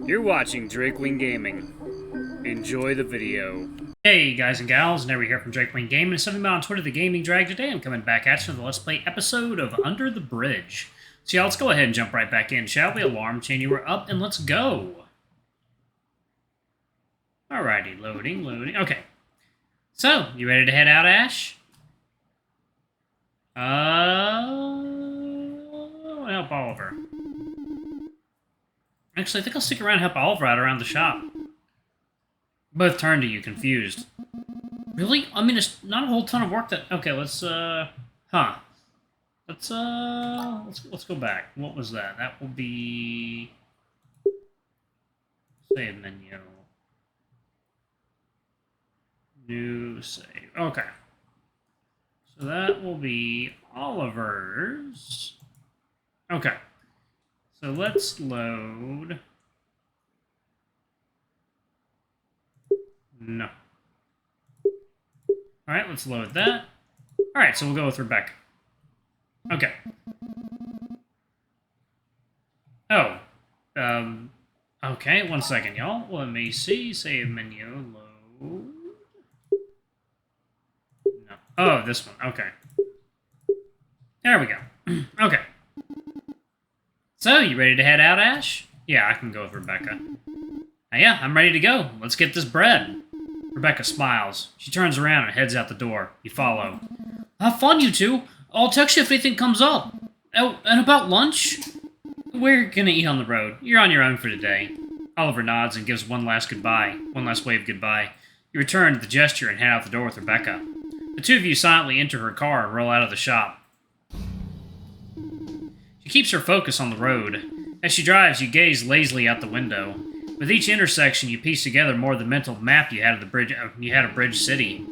You're watching Drakewing Gaming. Enjoy the video. Hey guys and gals, Never here from Drakewing Gaming, and something about on Twitter, The Gaming Drag. Today I'm coming back at you with a Let's Play episode of Under the Bridge. So yeah, let's go ahead and jump right back in, shall we? Alarm chain, you were up, and let's go. Alrighty, loading. Okay. So, you ready to head out, Ash? Help Oliver. Actually, I think I'll stick around and help Oliver out around the shop. Both turn to you, confused. Really? I mean, it's not a whole ton of work that... Okay, let's go back. What was that? That will be... Save menu. New save. Okay. So that will be Oliver's. Okay. So let's load... No. Alright, let's load that. Alright, so we'll go with Rebecca. Okay. Oh. Okay, one second, y'all. Let me see. Save menu. Load. No. Oh, this one. Okay. There we go. Okay. So, you ready to head out, Ash? Yeah, I can go with Rebecca. Yeah, I'm ready to go. Let's get this bread. Rebecca smiles. She turns around and heads out the door. You follow. Have fun, you two. I'll text you if anything comes up. Oh, and about lunch? We're gonna eat on the road. You're on your own for today. Oliver nods and gives one last goodbye. One last wave goodbye. You return to the gesture and head out the door with Rebecca. The two of you silently enter her car and roll out of the shop. She keeps her focus on the road. As she drives, you gaze lazily out the window. With each intersection, you piece together more of the mental map you had of the bridge. You had of Bridge City.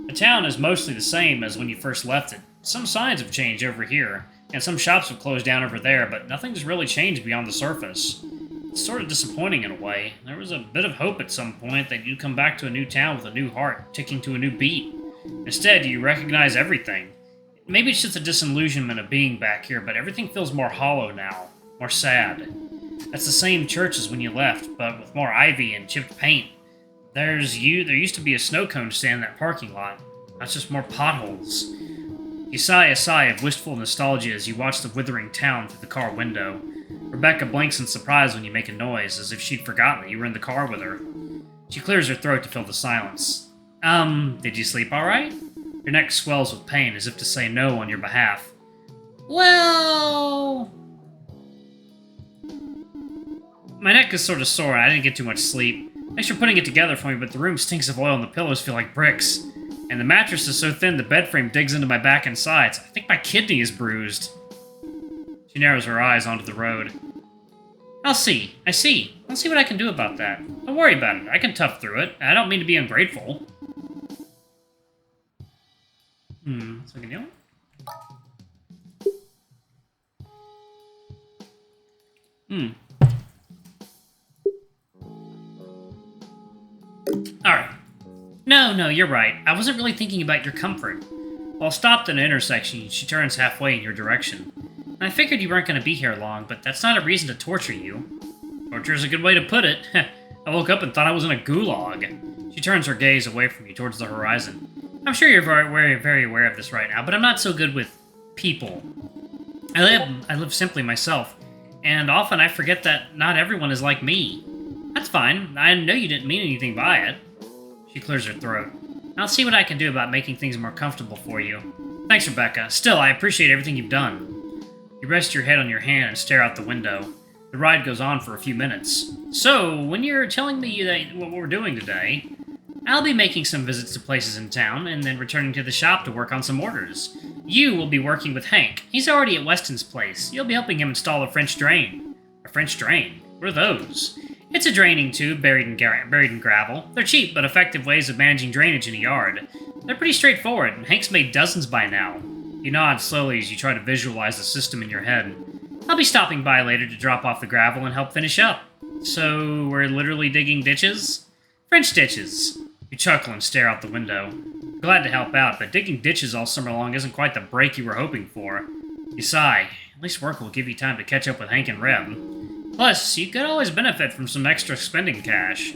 The town is mostly the same as when you first left it. Some signs have changed over here, and some shops have closed down over there, but nothing's really changed beyond the surface. It's sort of disappointing in a way. There was a bit of hope at some point that you'd come back to a new town with a new heart, ticking to a new beat. Instead, you recognize everything. Maybe it's just a disillusionment of being back here, but everything feels more hollow now, more sad. That's the same church as when you left, but with more ivy and chipped paint. There used to be a snow cone stand in that parking lot. That's just more potholes. You sigh a sigh of wistful nostalgia as you watch the withering town through the car window. Rebecca blinks in surprise when you make a noise, as if she'd forgotten that you were in the car with her. She clears her throat to fill the silence. Did you sleep alright? Your neck swells with pain, as if to say no on your behalf. Well... My neck is sort of sore, and I didn't get too much sleep. Thanks for putting it together for me, but the room stinks of oil and the pillows feel like bricks. And the mattress is so thin the bed frame digs into my back and sides. I think my kidney is bruised. She narrows her eyes onto the road. I see. I'll see what I can do about that. Don't worry about it. I can tough through it. I don't mean to be ungrateful. Second deal. Alright. No, you're right. I wasn't really thinking about your comfort. While stopped at an intersection, she turns halfway in your direction. I figured you weren't going to be here long, but that's not a reason to torture you. Torture is a good way to put it. I woke up and thought I was in a gulag. She turns her gaze away from you towards the horizon. I'm sure you're very aware of this right now, but I'm not so good with people. I live simply myself, and often I forget that not everyone is like me. That's fine. I know you didn't mean anything by it. She clears her throat. I'll see what I can do about making things more comfortable for you. Thanks, Rebecca. Still, I appreciate everything you've done. You rest your head on your hand and stare out the window. The ride goes on for a few minutes. So, when you're telling me that what we're doing today, I'll be making some visits to places in town, and then returning to the shop to work on some orders. You will be working with Hank. He's already at Weston's place. You'll be helping him install a French drain. A French drain? What are those? It's a draining tube buried in gravel. They're cheap but effective ways of managing drainage in a yard. They're pretty straightforward, and Hank's made dozens by now. You nod slowly as you try to visualize the system in your head. I'll be stopping by later to drop off the gravel and help finish up. So, we're literally digging ditches? French ditches. You chuckle and stare out the window. Glad to help out, but digging ditches all summer long isn't quite the break you were hoping for. You sigh. At least work will give you time to catch up with Hank and Reb. Plus, you could always benefit from some extra spending cash.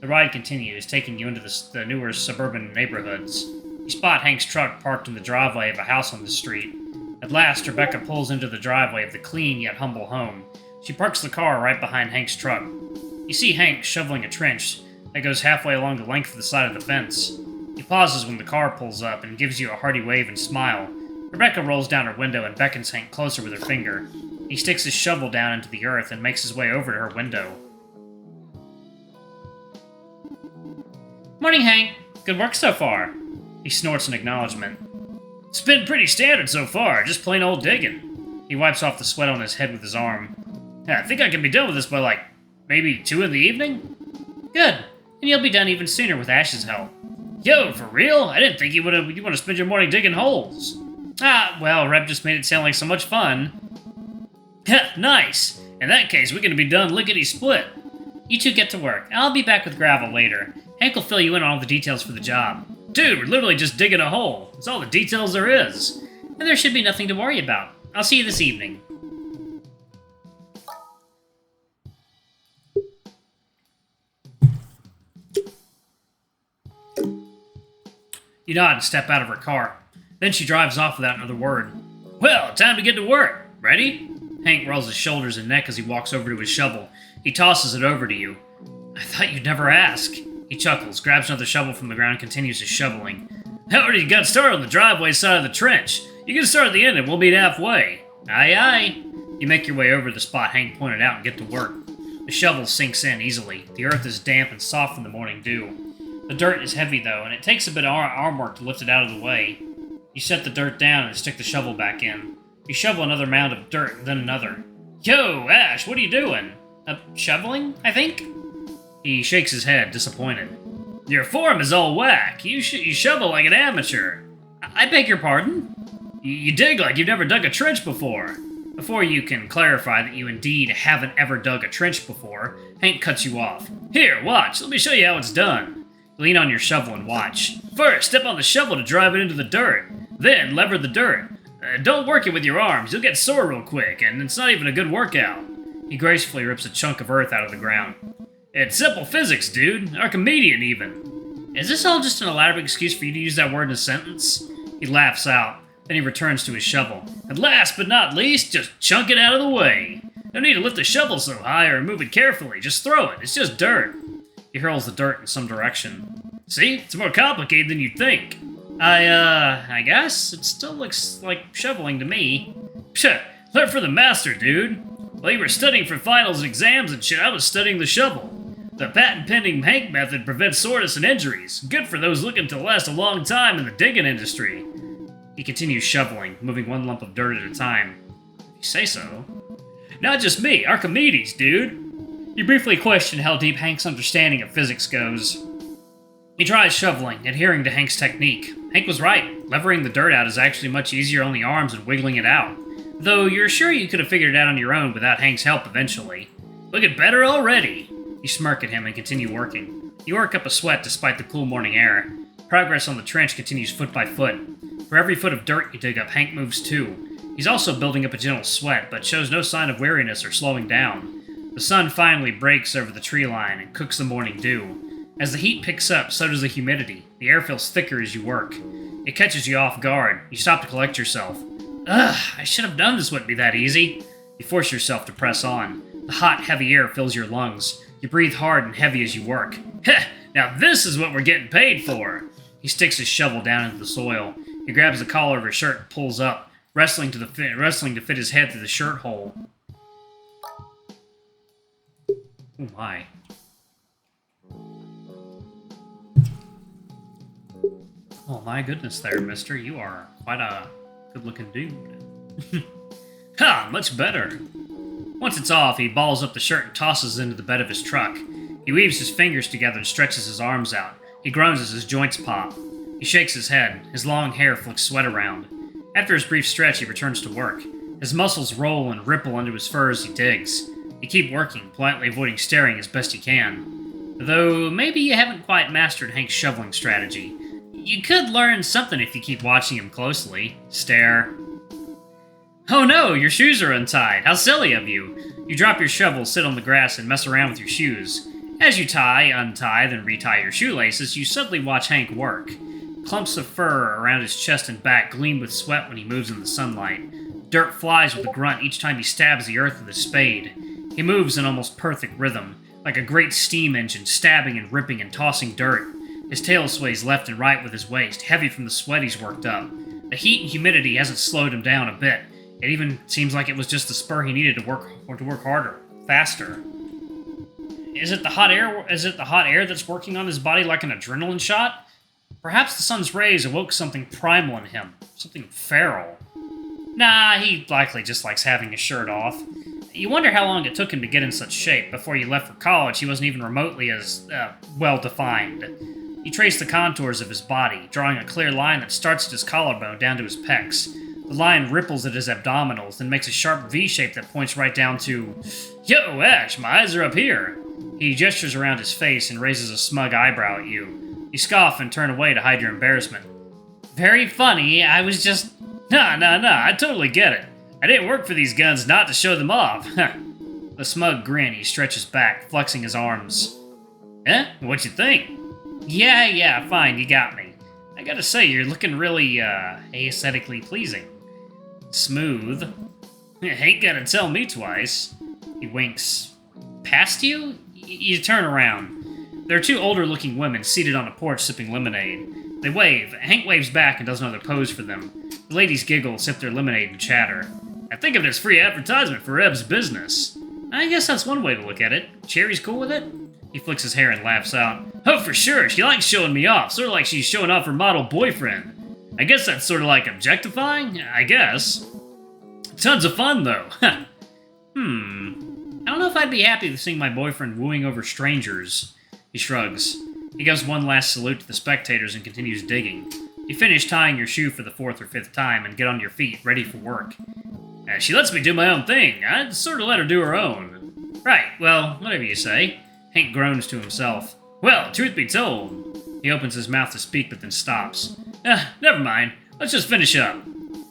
The ride continues, taking you into the newer suburban neighborhoods. You spot Hank's truck parked in the driveway of a house on the street. At last, Rebecca pulls into the driveway of the clean yet humble home. She parks the car right behind Hank's truck. You see Hank shoveling a trench that goes halfway along the length of the side of the fence. He pauses when the car pulls up and gives you a hearty wave and smile. Rebecca rolls down her window and beckons Hank closer with her finger. He sticks his shovel down into the earth and makes his way over to her window. Morning, Hank. Good work so far. He snorts in acknowledgement. It's been pretty standard so far, just plain old digging. He wipes off the sweat on his head with his arm. I think I can be done with this by, like, maybe 2 in the evening? Good. And you'll be done even sooner with Ash's help. Yo, for real? I didn't think you want to spend your morning digging holes. Ah, well, Reb just made it sound like so much fun. Nice. In that case, we're going to be done lickety-split. You two get to work. I'll be back with gravel later. Hank will fill you in on all the details for the job. Dude, we're literally just digging a hole. That's all the details there is. And there should be nothing to worry about. I'll see you this evening. You nod and step out of her car. Then she drives off without another word. Well, time to get to work. Ready? Hank rolls his shoulders and neck as he walks over to his shovel. He tosses it over to you. I thought you'd never ask. He chuckles, grabs another shovel from the ground, and continues his shoveling. I already got started on the driveway side of the trench. You can start at the end and we'll meet halfway. Aye, aye. You make your way over to the spot Hank pointed out and get to work. The shovel sinks in easily. The earth is damp and soft from the morning dew. The dirt is heavy, though, and it takes a bit of arm work to lift it out of the way. You set the dirt down and stick the shovel back in. You shovel another mound of dirt, and then another. Yo, Ash, what are you doing? Shoveling, I think? He shakes his head, disappointed. Your form is all whack. You shovel like an amateur. I beg your pardon? You dig like you've never dug a trench before. Before you can clarify that you indeed haven't ever dug a trench before, Hank cuts you off. Here, watch. Let me show you how it's done. Lean on your shovel and watch. First, step on the shovel to drive it into the dirt. Then, lever the dirt. Don't work it with your arms. You'll get sore real quick, and it's not even a good workout. He gracefully rips a chunk of earth out of the ground. It's simple physics, dude. Archimedean, even. Is this all just an elaborate excuse for you to use that word in a sentence? He laughs out. Then he returns to his shovel. And last but not least, just chunk it out of the way. No need to lift the shovel so high or move it carefully. Just throw it. It's just dirt. He hurls the dirt in some direction. See? It's more complicated than you'd think. I guess? It still looks like shoveling to me. Psha, learn from the master, dude. While you were studying for finals and exams and shit, I was studying the shovel. The patent-pending Hank method prevents soreness and injuries. Good for those looking to last a long time in the digging industry. He continues shoveling, moving one lump of dirt at a time. If you say so. Not just me, Archimedes, dude. You briefly question how deep Hank's understanding of physics goes. He tries shoveling, adhering to Hank's technique. Hank was right. Levering the dirt out is actually much easier on the arms than wiggling it out. Though you're sure you could have figured it out on your own without Hank's help eventually. Looking better already. You smirk at him and continue working. You work up a sweat despite the cool morning air. Progress on the trench continues foot by foot. For every foot of dirt you dig up, Hank moves too. He's also building up a gentle sweat, but shows no sign of weariness or slowing down. The sun finally breaks over the tree line and cooks the morning dew. As the heat picks up, so does the humidity. The air feels thicker as you work. It catches you off guard. You stop to collect yourself. Ugh, I should have known this wouldn't be that easy. You force yourself to press on. The hot, heavy air fills your lungs. You breathe hard and heavy as you work. Heh, now this is what we're getting paid for. He sticks his shovel down into the soil. He grabs the collar of his shirt and pulls up, wrestling to fit his head through the shirt hole. Oh my. Oh my goodness there, mister. You are quite a good-looking dude. Ha! Much better. Once it's off, he balls up the shirt and tosses it into the bed of his truck. He weaves his fingers together and stretches his arms out. He groans as his joints pop. He shakes his head. His long hair flicks sweat around. After his brief stretch, he returns to work. His muscles roll and ripple under his fur as he digs. You keep working, politely avoiding staring as best you can. Though, maybe you haven't quite mastered Hank's shoveling strategy. You could learn something if you keep watching him closely. Stare. Oh no, your shoes are untied. How silly of you. You drop your shovel, sit on the grass, and mess around with your shoes. As you tie, untie, then retie your shoelaces, you suddenly watch Hank work. Clumps of fur around his chest and back gleam with sweat when he moves in the sunlight. Dirt flies with a grunt each time he stabs the earth with his spade. He moves in almost perfect rhythm, like a great steam engine, stabbing and ripping and tossing dirt. His tail sways left and right with his waist, heavy from the sweat he's worked up. The heat and humidity hasn't slowed him down a bit. It even seems like it was just the spur he needed to work harder, faster. Is it the hot air? Is it the hot air that's working on his body like an adrenaline shot? Perhaps the sun's rays awoke something primal in him, something feral. Nah, he likely just likes having his shirt off. You wonder how long it took him to get in such shape. Before he left for college, he wasn't even remotely as, well-defined. You trace the contours of his body, drawing a clear line that starts at his collarbone down to his pecs. The line ripples at his abdominals, then makes a sharp V shape that points right down to... Yo, Ash, my eyes are up here! He gestures around his face and raises a smug eyebrow at you. You scoff and turn away to hide your embarrassment. Very funny, I was just... Nah, I totally get it. I didn't work for these guns not to show them off. The smug grin, he stretches back, flexing his arms. Eh? What you think? Yeah, fine, you got me. I gotta say, you're looking really, aesthetically pleasing. Smooth. Ain't gotta tell me twice. He winks. Past you? You turn around. There are two older-looking women seated on a porch sipping lemonade. They wave. Hank waves back and does another pose for them. The ladies giggle, sip their lemonade, and chatter. I think of it as free advertisement for Eb's business. I guess that's one way to look at it. Cherry's cool with it? He flicks his hair and laughs out. Oh, for sure, she likes showing me off, sort of like she's showing off her model boyfriend. I guess that's sort of like objectifying, I guess. Tons of fun, though. I don't know if I'd be happy with seeing my boyfriend wooing over strangers. He shrugs. He gives one last salute to the spectators and continues digging. You finish tying your shoe for the 4th or 5th time and get on your feet, ready for work. She lets me do my own thing. I'd sort of let her do her own. Right, well, whatever you say. Hank groans to himself. Well, truth be told. He opens his mouth to speak, but then stops. Never mind. Let's just finish up.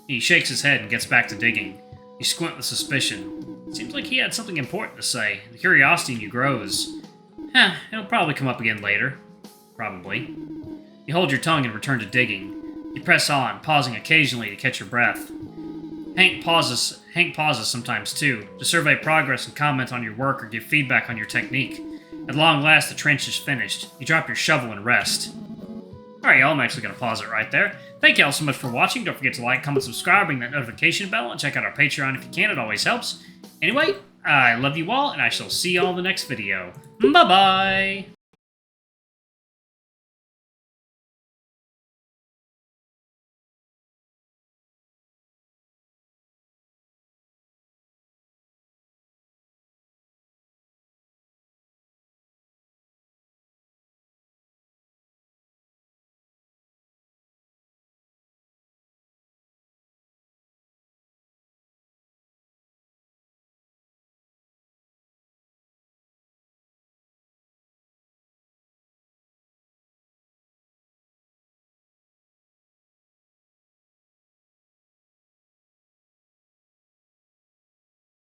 He shakes his head and gets back to digging. You squint with suspicion. Seems like he had something important to say. The curiosity in you grows. It'll probably come up again later. Probably. You hold your tongue and return to digging. You press on, pausing occasionally to catch your breath. Hank pauses sometimes too, to survey progress and comment on your work or give feedback on your technique. At long last, the trench is finished. You drop your shovel and rest. Alright, y'all, I'm actually going to pause it right there. Thank y'all so much for watching. Don't forget to like, comment, subscribe, ring that notification bell, and check out our Patreon if you can. It always helps. Anyway, I love you all, and I shall see y'all in the next video. Bye-bye!